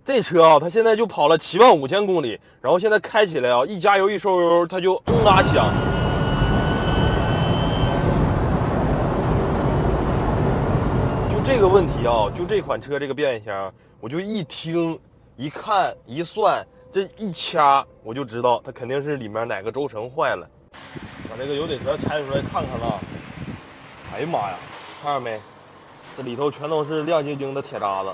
这车啊，它现在就跑了75000公里，然后现在开起来啊，一加油一收油，它就啊响。就这个问题啊，就这款车这个变速箱，我就一听、一看、一算，这一掐，我就知道它肯定是里面哪个轴承坏了。把这个油底壳拆出来看看了，哎呀妈呀，看着没？这里头全都是亮晶晶的铁渣子。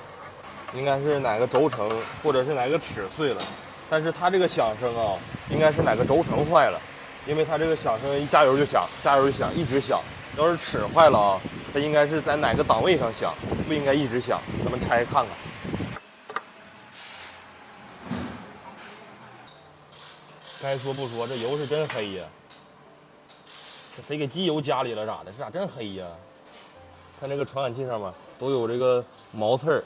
应该是哪个轴承或者是哪个齿碎了，但是它这个响声啊，应该是哪个轴承坏了，因为它这个响声一加油就响，加油就响，一直响。要是齿坏了啊，它应该是在哪个档位上响，不应该一直响。咱们拆开看看。该说不说，这油是真黑呀！这谁给机油加里了咋的？这咋真黑呀？看这个传感器上面都有这个毛刺儿。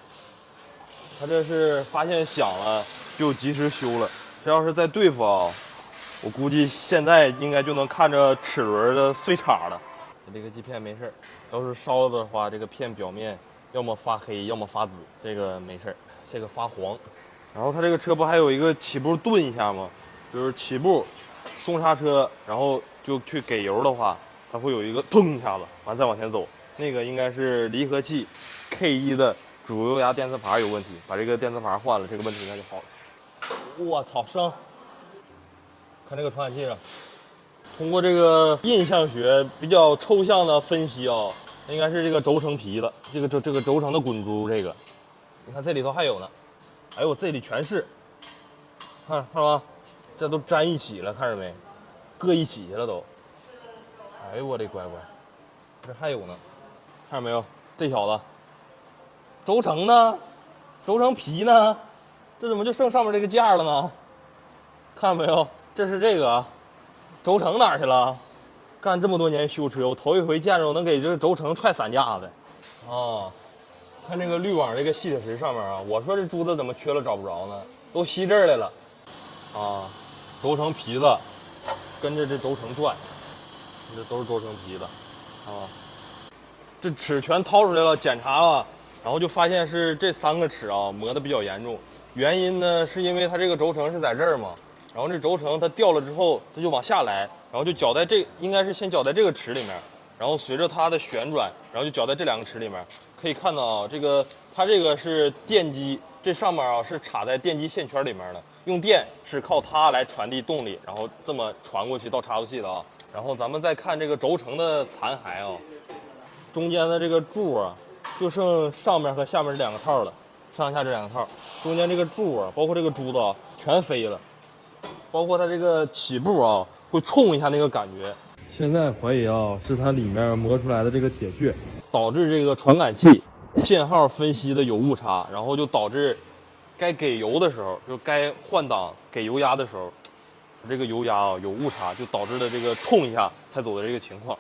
他这是发现响了就及时修了，这要是再对付啊，我估计现在应该就能看着齿轮的碎茬了。这个基片没事，要是烧了的话，这个片表面要么发黑，要么发紫，这个没事，这个发黄。然后它这个车不还有一个起步顿一下吗？就是起步松刹车，然后就去给油的话，它会有一个咚一下子，完再往前走。那个应该是离合器 K1的主油压电磁盘有问题，把这个电磁盘换了，这个问题应该就好了。我操，声！看这个传感器上，通过这个印象学比较抽象的分析啊，应该是这个轴承皮子，这个轴承的滚珠，这个，你看这里头还有呢，哎呦，这里全是，看吧，这都粘一起了，看着没？搁一起去了都。哎呦我的乖乖，这还有呢，看着没有？这小子。轴承呢？轴承皮呢？这怎么就剩上面这个架了呢？看到没有？这是这个轴承哪儿去了？干这么多年修车，我头一回见着能给这个轴承踹散架的。哦，看这个滤网这个吸铁石上面啊，我说这珠子怎么缺了找不着呢？都吸这儿来了。啊，轴承皮子跟着这轴承转，这都是轴承皮子。啊，这齿全掏出来了，检查了。然后就发现是这3个齿啊磨得比较严重，原因呢是因为它这个轴承是在这儿嘛，然后这轴承它掉了之后，它就往下来，然后就绞在这，应该是先绞在这个齿里面，然后随着它的旋转，然后就绞在这2个齿里面。可以看到啊，它这个是电机，这上面啊是插在电机线圈里面的，用电是靠它来传递动力，然后这么传过去到差速器的啊。然后咱们再看这个轴承的残骸啊，中间的这个柱啊。就剩上面和下面这2个套了，上下这2个套，中间这个柱啊，包括这个珠子啊，全飞了，包括它这个起步啊，会冲一下那个感觉。现在怀疑啊，是它里面磨出来的这个铁屑，导致这个传感器信号分析的有误差，然后就导致该给油的时候，就该换挡给油压的时候，这个油压啊有误差，就导致了这个冲一下才走的这个情况。